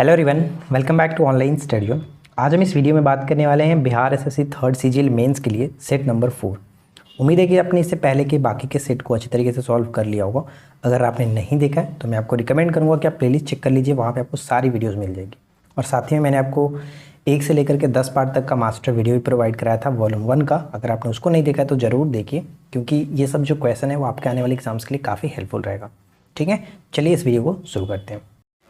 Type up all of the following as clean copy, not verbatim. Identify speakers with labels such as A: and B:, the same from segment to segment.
A: Hello everyone, welcome back to online study. आज हम इस वीडियो में बात करने वाले हैं Bihar SSC third CGL mains के लिए सेट नंबर 4। उम्मीद है कि आपने इससे पहले के बाकी के सेट को अच्छी तरीके से सॉल्व कर लिया होगा। अगर आपने नहीं देखा है तो मैं आपको रिकमेंड करूँगा कि आप प्लेलिस्ट चेक कर लीजिए, वहाँ पर आपको सारी वीडियोज़ मिल जाएगी। और साथ ही में मैंने आपको 1 से लेकर के 10 पार्ट तक का मास्टर वीडियो भी प्रोवाइड कराया था वॉल्यूम 1 का। अगर आपने उसको नहीं देखा है तो ज़रूर देखिए, क्योंकि ये सब जो क्वेश्चन है वो आपके आने वाले एग्जाम्स के लिए काफ़ी हेल्पफुल रहेगा। ठीक है, चलिए इस वीडियो को शुरू करते हैं।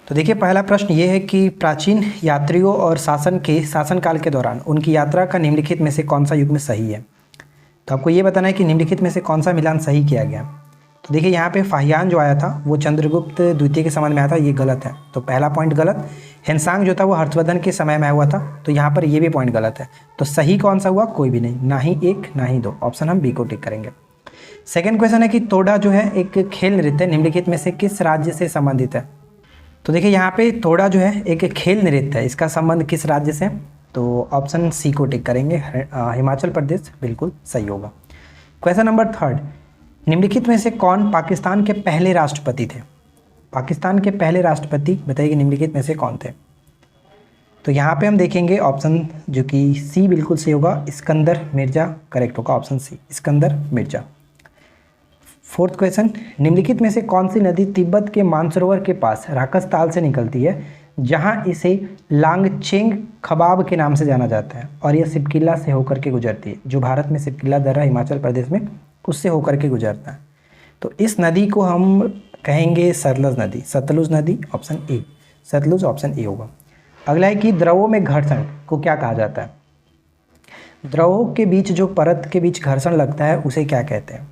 A: तो देखिए, पहला प्रश्न ये है कि प्राचीन यात्रियों और शासनकाल के दौरान उनकी यात्रा का निम्नलिखित में से कौन सा युग्म सही है। तो आपको ये बताना है कि निम्नलिखित में से कौन सा मिलान सही किया गया। तो देखिए, यहाँ पे फाहियान जो आया था वो चंद्रगुप्त द्वितीय के समय में आया था, ये गलत है, तो पहला पॉइंट गलत। हिंसांग जो था वो हर्षवर्धन के समय में हुआ था, तो यहाँ पर ये भी पॉइंट गलत है। तो सही कौन सा हुआ? कोई भी नहीं, ना ही 1 ना ही 2। ऑप्शन हम बी को टिक करेंगे। सेकेंड क्वेश्चन है कि तोड़ा जो है एक खेल नृत्य निम्नलिखित में से किस राज्य से संबंधित है। तो देखिए, यहाँ पे तोड़ा जो है एक खेल नृत्य है, इसका संबंध किस राज्य से? तो ऑप्शन सी को टिक करेंगे, हिमाचल प्रदेश बिल्कुल सही होगा। क्वेश्चन नंबर 3, निम्नलिखित में से कौन पाकिस्तान के पहले राष्ट्रपति थे? पाकिस्तान के पहले राष्ट्रपति बताइए, निम्नलिखित में से कौन थे? तो यहाँ पे हम देखेंगे ऑप्शन जो कि सी बिल्कुल सही होगा, सिकंदर मिर्जा करेक्ट होगा, option C Sikandar Mirza. Fourth question, निम्नलिखित में से कौन सी नदी तिब्बत के मानसरोवर के पास राकसताल से निकलती है, जहां इसे लांगचेंग खबाब के नाम से जाना जाता है, और यह सिपकिला से होकर के गुजरती है। जो भारत में सिपकिला दर्रा हिमाचल प्रदेश में, उससे होकर के गुजरता है। तो इस नदी को हम कहेंगे सतलुज नदी, सतलुज नदी, option A Sutlej, option A होगा। अगला है कि द्रवों में घर्षण को क्या कहा जाता है? द्रवों के बीच जो परत के बीच घर्षण लगता है उसे क्या कहते हैं?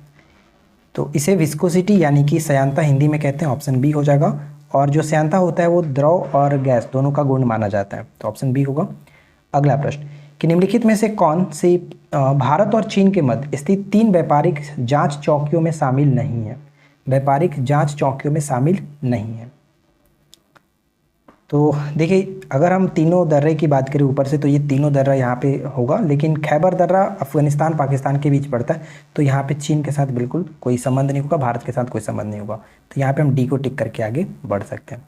A: तो इसे विस्कोसिटी यानी कि श्यानता हिंदी में कहते हैं, ऑप्शन बी हो जाएगा। और जो श्यानता होता है वो द्रव और गैस दोनों का गुण माना जाता है, तो ऑप्शन बी होगा। अगला प्रश्न कि निम्नलिखित में से कौन सी भारत और चीन के मध्य स्थित 3 व्यापारिक जांच चौकियों में शामिल नहीं है? व्यापारिक जांच चौकियों में शामिल नहीं है। तो देखिए, अगर हम तीनों दर्रे की बात करें ऊपर से, तो ये तीनों दर्रा यहाँ पे होगा, लेकिन खैबर दर्रा अफगानिस्तान पाकिस्तान के बीच पड़ता है, तो यहाँ पे चीन के साथ बिल्कुल कोई संबंध नहीं होगा, भारत के साथ कोई संबंध नहीं होगा। तो यहाँ पे हम डी को टिक करके आगे बढ़ सकते हैं।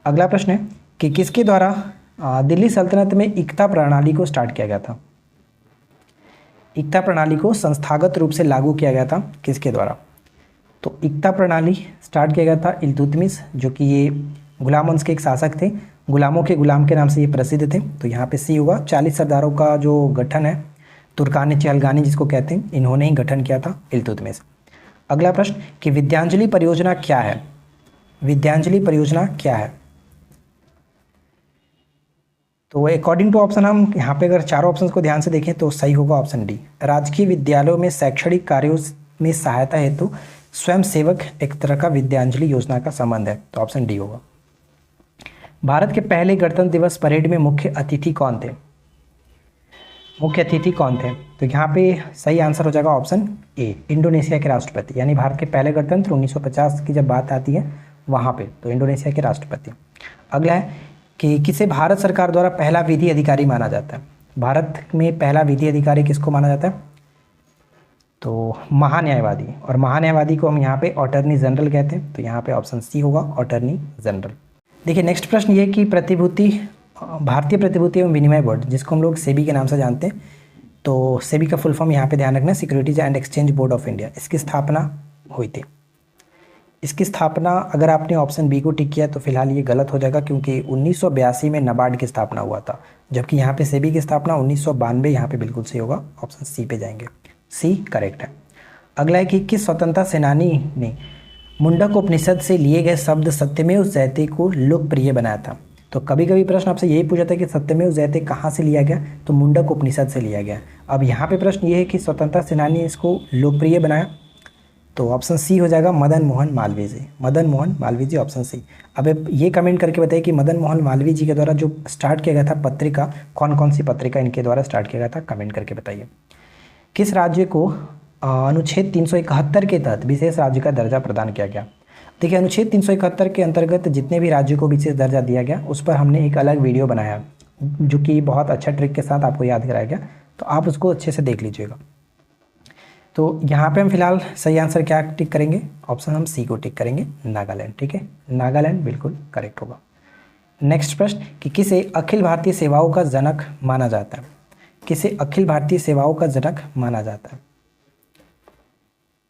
A: अगला प्रश्न है कि किसके द्वारा दिल्ली सल्तनत में इक्ता प्रणाली को स्टार्ट किया गया था? इक्ता प्रणाली को संस्थागत रूप से लागू किया गया था, किसके द्वारा? तो इक्ता प्रणाली स्टार्ट किया गया था इल्तुतमिश, जो कि ये गुलाम वंश के एक शासक थे, गुलामों के गुलाम के नाम से ये प्रसिद्ध थे, तो यहाँ पे सी होगा। 40 सरदारों का जो गठन है, तुर्कान चहलगानी जिसको कहते हैं, इन्होंने ही गठन किया था, इल्तुतमिश। अगला प्रश्न कि विद्यांजलि परियोजना क्या है? विद्यांजलि परियोजना क्या है? तो अकॉर्डिंग टू ऑप्शन हम यहाँ पे अगर चारों ऑप्शन को ध्यान से देखें तो सही होगा ऑप्शन डी। राजकीय विद्यालयों में शैक्षणिक कार्यों में सहायता हेतु स्वयं सेवक एक तरह का विद्यांजलि योजना का संबंध है, तो ऑप्शन डी होगा। भारत के पहले गणतंत्र दिवस परेड में मुख्य अतिथि कौन थे? मुख्य अतिथि कौन थे? तो यहाँ पे सही आंसर हो जाएगा ऑप्शन ए, इंडोनेशिया के राष्ट्रपति। यानी भारत के पहले गणतंत्र 1950 की जब बात आती है वहाँ पे, तो इंडोनेशिया के राष्ट्रपति। अगला है कि किसे भारत सरकार द्वारा पहला विधि अधिकारी माना जाता है? भारत में पहला विधि अधिकारी किसको माना जाता है? तो महान्यायवादी, और महान्यायवादी को हम यहाँ पे अटॉर्नी जनरल कहते हैं, तो यहाँ पे ऑप्शन सी होगा, अटॉर्नी जनरल। देखिए, नेक्स्ट प्रश्न ये कि भारतीय प्रतिभूति एवं विनिमय बोर्ड, जिसको हम लोग सेबी के नाम से जानते हैं, तो सेबी का फुल फॉर्म यहाँ पे ध्यान रखना, securities and exchange board of India, इसकी स्थापना हुई थी। इसकी स्थापना अगर आपने ऑप्शन बी को टिक किया तो फिलहाल ये गलत हो जाएगा, क्योंकि 1982 में नाबार्ड की स्थापना हुआ था, जबकि यहाँ पे सेबी की स्थापना 1992, यहाँ पे बिल्कुल सही होगा, ऑप्शन सी पे जाएंगे, सी करेक्ट है। अगला है कि किस स्वतंत्रता सेनानी ने मुंडक उपनिषद से लिए गए शब्द सत्यमेव जयते को लोकप्रिय बनाया था? तो कभी कभी प्रश्न आपसे यही पूछा था कि सत्यमेव जयते कहाँ से लिया गया, तो मुंडक उपनिषद से लिया गया। अब यहाँ पे प्रश्न ये है कि स्वतंत्रता सेनानी ने इसको लोकप्रिय बनाया, तो ऑप्शन सी हो जाएगा, मदन मोहन मालवीय जी। मदन मोहन मालवीय जी, ऑप्शन सी। अब ये कमेंट करके बताइए कि मदन मोहन मालवीय जी के द्वारा जो स्टार्ट किया गया था पत्रिका, कौन कौन सी पत्रिका इनके द्वारा स्टार्ट किया गया था, कमेंट करके बताइए। किस राज्य को अनुच्छेद 371 के तहत विशेष राज्य का दर्जा प्रदान किया गया? देखिए, अनुच्छेद 371 के अंतर्गत जितने भी राज्यों को विशेष दर्जा दिया गया, उस पर हमने एक अलग वीडियो बनाया, जो कि बहुत अच्छा ट्रिक के साथ आपको याद कराया गया, तो आप उसको अच्छे से देख लीजिएगा। तो यहाँ पे हम फिलहाल सही आंसर क्या टिक करेंगे? ऑप्शन हम सी को टिक करेंगे, नागालैंड। ठीक है, नागालैंड बिल्कुल करेक्ट होगा। नेक्स्ट प्रश्न कि किसे अखिल भारतीय सेवाओं का जनक माना जाता है? किसे अखिल भारतीय सेवाओं का जनक माना जाता है?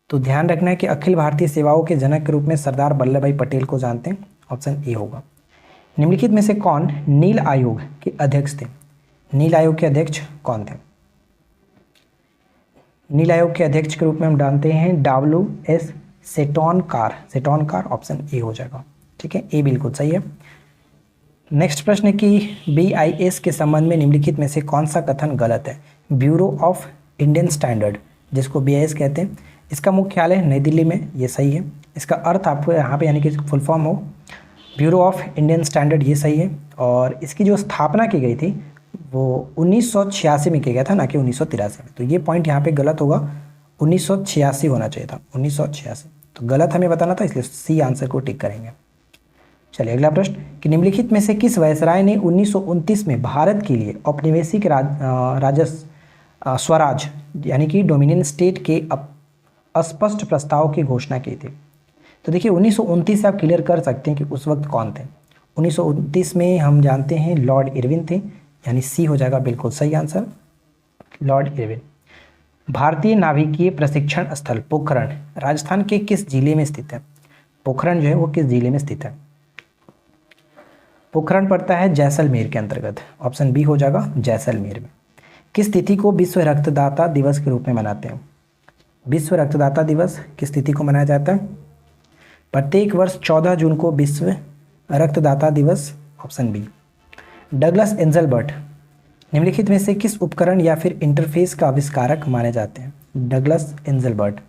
A: तो ध्यान रखना है कि अखिल भारतीय सेवाओं के जनक के रूप में सरदार वल्लभ भाई पटेल को जानते हैं। ऑप्शन ए होगा। निम्नलिखित में से कौन नील आयोग के अध्यक्ष थे? नील आयोग के अध्यक्ष कौन थे? नील आयोग के अध्यक्ष के रूप में हम जानते हैं WS सेटोनकार। ऑप्शन ए हो जाएगा। ठीक है, ए बिल्कुल सही है। नेक्स्ट प्रश्न है कि BIS के संबंध में निम्नलिखित में से कौन सा कथन गलत है? ब्यूरो ऑफ इंडियन स्टैंडर्ड, जिसको BIS कहते हैं, इसका मुख्यालय नई दिल्ली में, ये सही है। इसका अर्थ आपको यहाँ पे यानी कि फुल फॉर्म हो ब्यूरो ऑफ इंडियन स्टैंडर्ड, ये सही है। और इसकी जो स्थापना की गई थी वो 1986 में किया गया था, ना कि 1983 में। तो ये पॉइंट यहाँ पे गलत होगा, 1986 होना चाहिए था, 1986। तो गलत हमें बताना था, इसलिए सी आंसर को टिक करेंगे। चलिए अगला प्रश्न कि निम्नलिखित में से किस वायसराय ने 1929 में भारत के लिए औपनिवेशिक स्वराज यानी कि डोमिनियन स्टेट के अस्पष्ट प्रस्ताव की घोषणा की थी? तो देखिए 1929 से आप क्लियर कर सकते हैं कि उस वक्त कौन थे। 1929 में हम जानते हैं लॉर्ड इरविन थे, यानी सी हो जाएगा बिल्कुल सही आंसर, लॉर्ड इरविन। भारतीय नाभिकीय प्रशिक्षण स्थल पोखरण राजस्थान के किस जिले में स्थित है? पोखरण जो है वो किस जिले में स्थित है? पोखरण पड़ता है जैसलमेर के अंतर्गत। ऑप्शन बी हो जाएगा जैसलमेर में। किस तिथि को विश्व रक्तदाता दिवस के रूप में मनाते हैं? विश्व रक्तदाता दिवस किस तिथि को मनाया जाता है? प्रत्येक वर्ष 14 जून को विश्व रक्तदाता दिवस। Option B. डगलस एंजलबर्ट निम्नलिखित में से किस उपकरण या फिर इंटरफेस का आविष्कारक माने जाते हैं? Douglas Engelbart.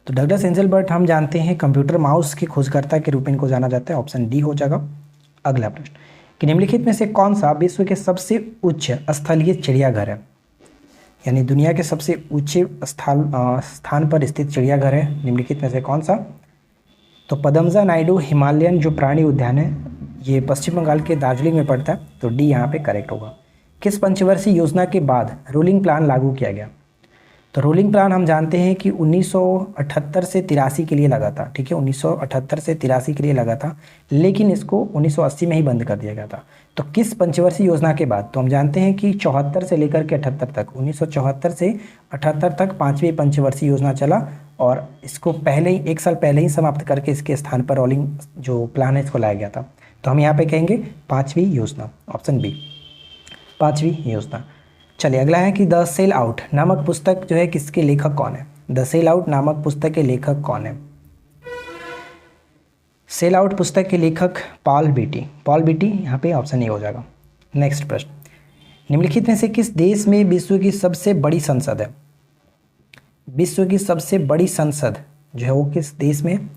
A: तो डगलस एंजलबर्ट हम जानते हैं कंप्यूटर माउस के खोजकर्ता के रूप में इनको जाना जाता है। ऑप्शन डी हो जाएगा। अगला प्रश्न कि निम्नलिखित में से कौन सा विश्व के सबसे उच्च स्थलीय चिड़ियाघर है? यानी दुनिया के सबसे ऊंचे स्थान पर स्थित चिड़ियाघर है, निम्नलिखित में से कौन सा? तो पदमजा नायडू हिमालयन जो प्राणी उद्यान है, ये पश्चिम बंगाल के दार्जिलिंग में पड़ता है। तो डी यहाँ पे करेक्ट होगा। किस पंचवर्षीय योजना के बाद रोलिंग प्लान लागू किया गया? तो रोलिंग प्लान हम जानते हैं कि 1978 से 83 के लिए लगा था। ठीक है, 1978 से 83 के लिए लगा था, लेकिन इसको 1980 में ही बंद कर दिया गया था। तो किस पंचवर्षीय योजना के बाद? तो हम जानते हैं कि 74 से लेकर के 78 तक, 1974 से 78 तक 5वीं पंचवर्षीय योजना चला, और इसको पहले ही 1 साल पहले ही समाप्त करके इसके स्थान पर रोलिंग जो प्लान है इसको लाया गया था। तो हम यहाँ पे कहेंगे 5वीं योजना। ऑप्शन बी 5वीं योजना। चलिए अगला है कि द सेल आउट नामक पुस्तक जो है किसके लेखक कौन है? द सेल आउट नामक पुस्तक के लेखक कौन है? सेल आउट पुस्तक के लेखक पॉल बीटी यहाँ पे ऑप्शन ए हो जाएगा। नेक्स्ट प्रश्न निम्नलिखित में से किस देश में विश्व की सबसे बड़ी संसद है? विश्व की सबसे बड़ी संसद जो है वो किस देश में?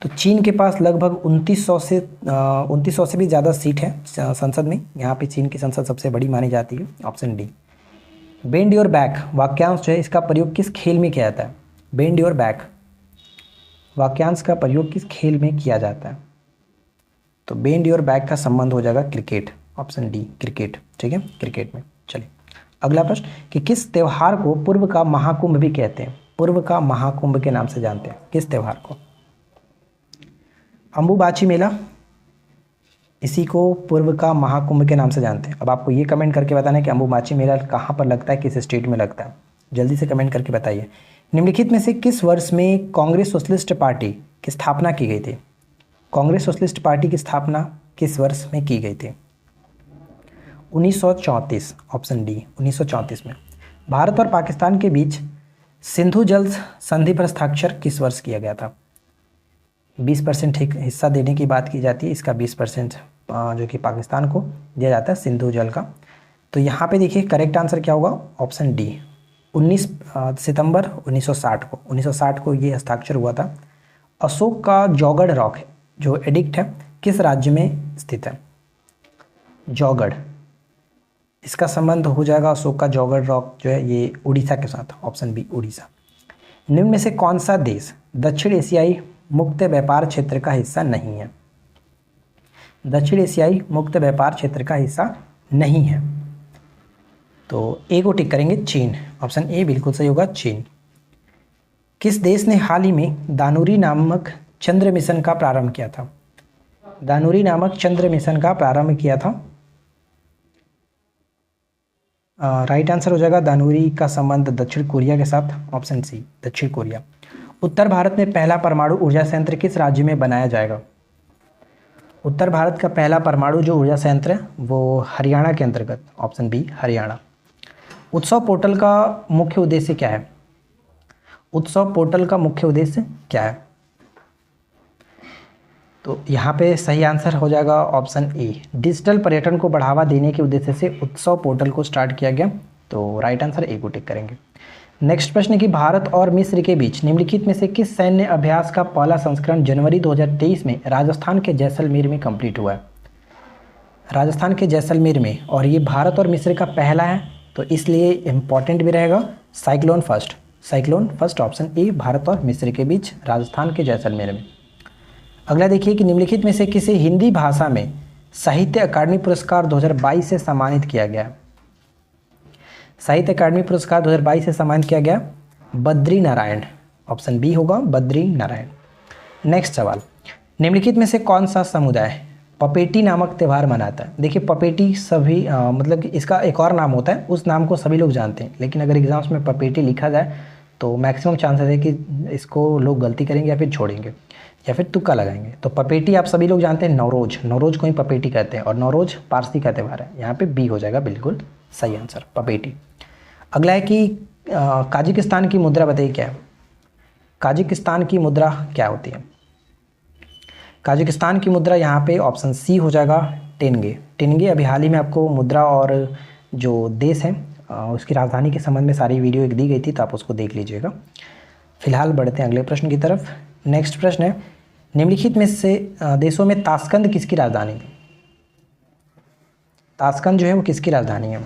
A: तो चीन के पास लगभग 2900 से भी ज़्यादा सीट है संसद में। यहाँ पे चीन की संसद सबसे बड़ी मानी जाती है। Option D. Bend your back वाक्यांश जो है इसका प्रयोग किस खेल में किया जाता है? बेंड योर बैक वाक्यांश का प्रयोग किस खेल में किया जाता है? तो बेंड योर बैक का संबंध हो जाएगा क्रिकेट। Option D cricket. ठीक है, क्रिकेट में। चलिए अगला प्रश्न कि किस त्यौहार को पूर्व का महाकुंभ भी कहते हैं? पूर्व का महाकुंभ के नाम से जानते हैं किस त्यौहार को? अंबुबाची मेला, इसी को पूर्व का महाकुंभ के नाम से जानते हैं। अब आपको ये कमेंट करके बताना है कि अंबुबाची मेला कहाँ पर लगता है, किस स्टेट में लगता है, जल्दी से कमेंट करके बताइए। निम्नलिखित में से किस वर्ष में कांग्रेस सोशलिस्ट पार्टी की स्थापना की गई थी? कांग्रेस सोशलिस्ट पार्टी की स्थापना किस वर्ष में की गई थी? 1934। ऑप्शन डी 1934 में। भारत और पाकिस्तान के बीच सिंधु जल संधि पर हस्ताक्षर किस वर्ष किया गया था? 20% हिस्सा देने की बात की जाती है, इसका 20% जो कि पाकिस्तान को दिया जाता है सिंधु जल का। तो यहाँ पे देखिए करेक्ट आंसर क्या होगा? ऑप्शन डी 19 सितंबर 1960 को ये हस्ताक्षर हुआ था। अशोक का जौगढ़ रॉक जो एडिक्ट है किस राज्य में स्थित है? जौगढ़, इसका संबंध हो जाएगा अशोक का जौगढ़ रॉक जो है ये उड़ीसा के साथ। Option B Orissa. निम्न में से कौन सा देश दक्षिण एशियाई मुक्त व्यापार क्षेत्र का हिस्सा नहीं है? दक्षिण एशियाई मुक्त व्यापार क्षेत्र का हिस्सा नहीं है। तो ए को टिक करेंगे चीन। ऑप्शन ए बिल्कुल सही होगा चीन। किस देश ने हाल ही में दानुरी नामक चंद्र मिशन का प्रारंभ किया था? दानुरी नामक चंद्र मिशन का प्रारंभ किया था? राइट आंसर हो जाएगा दानुरी का संबंध दक्षिण कोरिया के साथ, ऑप्शन सी दक्षिण कोरिया। उत्तर भारत में पहला परमाणु ऊर्जा संयंत्र किस राज्य में बनाया जाएगा? उत्तर भारत का पहला परमाणु जो ऊर्जा संयंत्र है वो हरियाणा के अंतर्गत, ऑप्शन बी हरियाणा। उत्सव पोर्टल का मुख्य उद्देश्य क्या है? उत्सव पोर्टल का मुख्य उद्देश्य क्या है? तो यहाँ पे सही आंसर हो जाएगा ऑप्शन ए, डिजिटल पर्यटन को बढ़ावा देने के उद्देश्य से उत्सव पोर्टल को स्टार्ट किया गया। तो राइट आंसर ए को टिक करेंगे। नेक्स्ट प्रश्न है कि भारत और मिस्र के बीच निम्नलिखित में से किस सैन्य अभ्यास का पहला संस्करण जनवरी 2023 में राजस्थान के जैसलमेर में कंप्लीट हुआ है? राजस्थान के जैसलमेर में, और ये भारत और मिस्र का पहला है तो इसलिए इम्पॉर्टेंट भी रहेगा cyclone first. Cyclone first, option A, Bharat और मिस्र के बीच राजस्थान के जैसलमेर में। अगला देखिए कि निम्नलिखित में से किसे हिंदी भाषा में साहित्य अकादमी पुरस्कार 2022 से सम्मानित किया गया? साहित्य अकादमी पुरस्कार 2022 से सम्मानित किया गया बद्री नारायण, ऑप्शन बी होगा बद्री नारायण। नेक्स्ट सवाल, निम्नलिखित में से कौन सा समुदाय पपेटी नामक त्यौहार मनाता है? देखिए पपेटी सभी मतलब कि इसका एक और नाम होता है, उस नाम को सभी लोग जानते हैं, लेकिन अगर एग्जाम्स में पपेटी लिखा जाए तो मैक्सिमम चांसेस है कि इसको लोग गलती करेंगे या फिर छोड़ेंगे या फिर तुक्का लगाएंगे। तो पपेटी आप सभी लोग जानते हैं, नौरोज, नौरोज को ही पपेटी कहते हैं और नौरोज पारसी का त्यौहार है। यहाँ पे बी हो जाएगा बिल्कुल सही आंसर, पपेटी। अगला है कि काजिकिस्तान की मुद्रा बताइए क्या है? काजिकिस्तान की मुद्रा क्या होती है? काजिकिस्तान की मुद्रा यहाँ पे ऑप्शन सी हो जाएगा टेनगे। टेनगे अभी हाल ही में आपको मुद्रा और जो देश है उसकी राजधानी के संबंध में सारी वीडियो एक दी गई थी, तो आप उसको देख लीजिएगा। फिलहाल बढ़ते हैं अगले प्रश्न की तरफ। नेक्स्ट प्रश्न है, निम्नलिखित में से देशों में ताशकंद किसकी राजधानी है? ताशकंद जो है वो किसकी राजधानी है?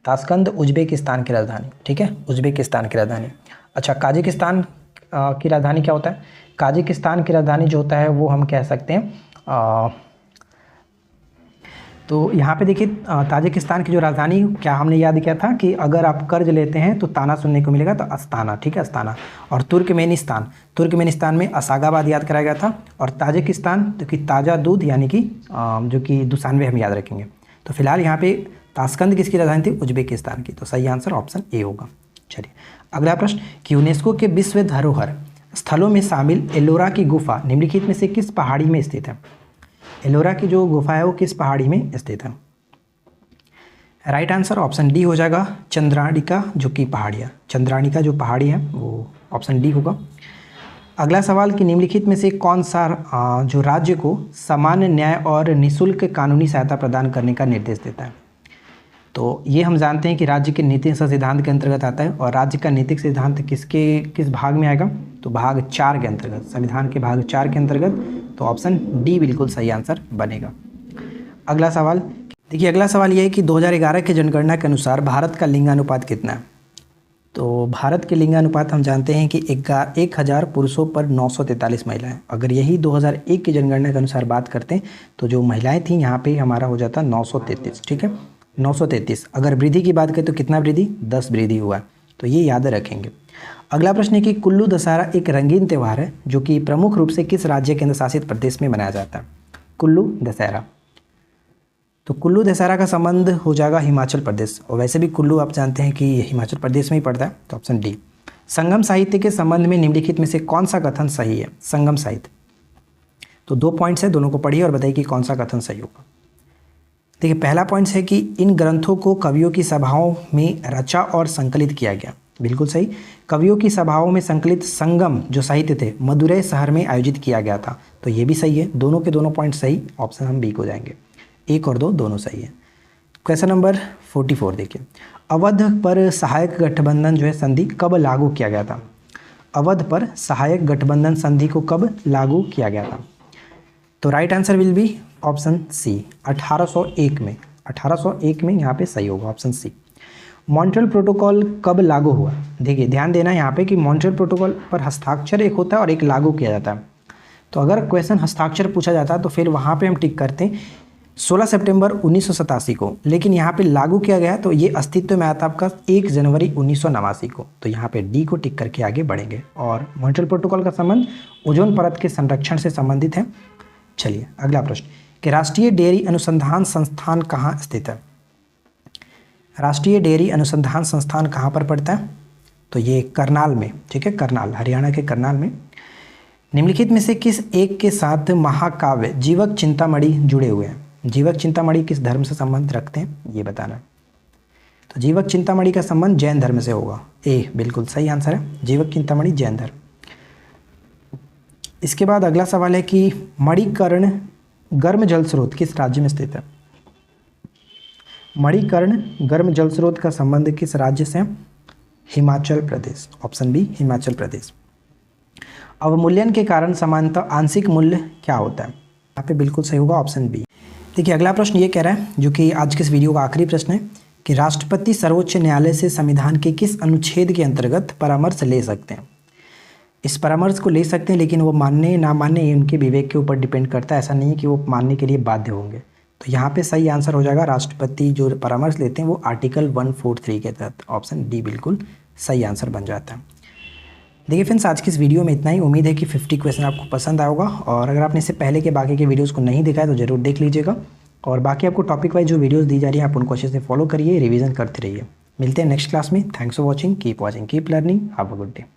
A: ताशकंद उज्बेकिस्तान की राजधानी, ठीक है, उज्बेकिस्तान की राजधानी। अच्छा, काजिकिस्तान की राजधानी क्या होता है? काजिकिस्तान की राजधानी जो होता है वो हम कह सकते हैं तो यहाँ पे देखिए ताजिकिस्तान की जो राजधानी, क्या हमने याद किया था कि अगर आप कर्ज लेते हैं तो ताना सुनने को मिलेगा, तो अस्ताना, ठीक है, अस्ताना। और तुर्कमेनिस्तान, तुर्कमेनिस्तान में असागाबाद याद कराया गया था। और ताजिकिस्तान जो कि ताज़ा दूध यानी कि जो कि दुशानवे हम याद रखेंगे। तो फिलहाल यहाँ पे ताशकंद किसकी राजधानी थी? उज्बेकिस्तान की। तो सही आंसर ऑप्शन ए होगा। चलिए अगला प्रश्न कि यूनेस्को के विश्व धरोहर स्थलों में शामिल एलोरा की गुफा निम्नलिखित में से किस पहाड़ी में स्थित है? एलोरा की जो गुफा है वो किस पहाड़ी में स्थित है? राइट आंसर ऑप्शन डी हो जाएगा चंद्रानिका जो कि पहाड़ी है। चंद्रानिका जो पहाड़ी है वो ऑप्शन डी होगा। अगला सवाल कि निम्नलिखित में से कौन सा जो राज्य को सामान्य न्याय और निःशुल्क कानूनी सहायता प्रदान करने का निर्देश देता है? तो ये हम जानते हैं कि राज्य के नीति सिद्धांत के अंतर्गत आता है। और राज्य का नीतिक सिद्धांत किस भाग में आएगा? तो भाग 4 के अंतर्गत, संविधान के भाग 4 के अंतर्गत। तो ऑप्शन डी बिल्कुल सही आंसर बनेगा। अगला सवाल देखिए, अगला सवाल ये है कि 2011 की जनगणना के अनुसार भारत का लिंगानुपात कितना है? तो भारत के लिंगानुपात हम जानते हैं कि 1000 पुरुषों पर 943 महिलाएं। अगर यही 2001 की जनगणना के अनुसार बात करते हैं तो जो महिलाएं थी यहाँ पे हमारा हो जाता 933, ठीक है, 933। अगर वृद्धि की बात करें तो कितना वृद्धि? 10 वृद्धि हुआ, तो ये याद रखेंगे। अगला प्रश्न है कि कुल्लू दशहरा एक रंगीन त्यौहार है जो कि प्रमुख रूप से किस राज्य केंद्र शासित प्रदेश में मनाया जाता है? कुल्लू दशहरा, तो कुल्लू दशहरा का संबंध हो जाएगा हिमाचल प्रदेश। और वैसे भी कुल्लू आप जानते हैं कि हिमाचल प्रदेश में ही पड़ता है। तो ऑप्शन डी। संगम साहित्य के संबंध में निम्नलिखित में से कौन सा कथन सही है? संगम साहित्य, तो 2 पॉइंट्स है, दोनों को पढ़िए और बताइए कि कौन सा कथन सही होगा। देखिए पहला पॉइंट है कि इन ग्रंथों को कवियों की सभाओं में रचा और संकलित किया गया, बिल्कुल सही। कवियों की सभाओं में संकलित संगम जो साहित्य थे मदुरै शहर में आयोजित किया गया था, तो ये भी सही है। दोनों के दोनों पॉइंट सही, ऑप्शन हम बी को जाएंगे। 1 और 2 दोनों सही है। क्वेश्चन नंबर 44 देखिए, अवध पर सहायक गठबंधन जो है संधि कब लागू किया गया था? अवध पर सहायक गठबंधन संधि को कब लागू किया गया था? तो right answer will be option C, 1801 में। 1801 में यहाँ पे सही होगा, ऑप्शन सी। मॉन्ट्रियल प्रोटोकॉल कब लागू हुआ? देखिए ध्यान देना यहाँ पे कि मॉन्ट्रियल प्रोटोकॉल पर हस्ताक्षर एक होता है और एक लागू किया जाता है। तो अगर क्वेश्चन हस्ताक्षर पूछा जाता है तो फिर वहाँ पे हम टिक करते हैं 16 सितंबर 1987 को, लेकिन यहाँ पे लागू किया गया तो ये अस्तित्व में आया था आपका 1 जनवरी 1989 को। तो यहाँ पे डी को टिक करके आगे बढ़ेंगे। और मॉन्ट्रियल प्रोटोकॉल का संबंध ओजोन परत के संरक्षण से संबंधित है। चलिए अगला प्रश्न कि राष्ट्रीय डेयरी अनुसंधान संस्थान कहाँ स्थित है? राष्ट्रीय डेयरी अनुसंधान संस्थान कहाँ पर पड़ता है? तो ये करनाल में, ठीक है, करनाल, हरियाणा के करनाल में। निम्नलिखित में से किस एक के साथ महाकाव्य जीवक चिंतामणि जुड़े हुए हैं? जीवक चिंतामणि किस धर्म से संबंध रखते हैं ये बताना है। तो जीवक चिंतामणि का संबंध जैन धर्म से होगा। ए बिल्कुल सही आंसर है, जीवक चिंतामणि जैन धर्म। इसके बाद अगला सवाल है कि मणिकर्ण गर्म जल स्रोत किस राज्य में स्थित है? मणिकर्ण गर्म जल स्रोत का संबंध किस राज्य से? Himachal Pradesh, option B Himachal Pradesh. अवमूल्यन के कारण सामान्यतः आंशिक मूल्य क्या होता है? यहाँ पे बिल्कुल सही होगा, ऑप्शन बी। देखिए अगला प्रश्न ये कह रहा है, जो कि आज के इस वीडियो का आखिरी प्रश्न है, कि राष्ट्रपति सर्वोच्च न्यायालय से संविधान के किस अनुच्छेद के अंतर्गत परामर्श ले सकते हैं? इस परामर्श को ले सकते हैं, लेकिन वो मानने ना मानने ये उनके विवेक के ऊपर डिपेंड करता है। ऐसा नहीं है कि वो मानने के लिए बाध्य होंगे। तो यहाँ पे सही आंसर हो जाएगा, राष्ट्रपति जो परामर्श लेते हैं वो आर्टिकल 143 के तहत, ऑप्शन डी बिल्कुल सही आंसर बन जाता है। देखिए फ्रेंड्स, आज की इस वीडियो में इतना ही। उम्मीद है कि 50 क्वेश्चन आपको पसंद आएगा, और अगर आपने इससे पहले के बाकी के वीडियोस को नहीं देखा है तो जरूर देख लीजिएगा। और बाकी आपको टॉपिक वाइज जो वीडियोस दी जा रही है आप उनको अच्छे से फॉलो करिए, रिवीजन करते रहिए। मिलते हैं नेक्स्ट क्लास में। Thanks for watching, keep learning, have a good day.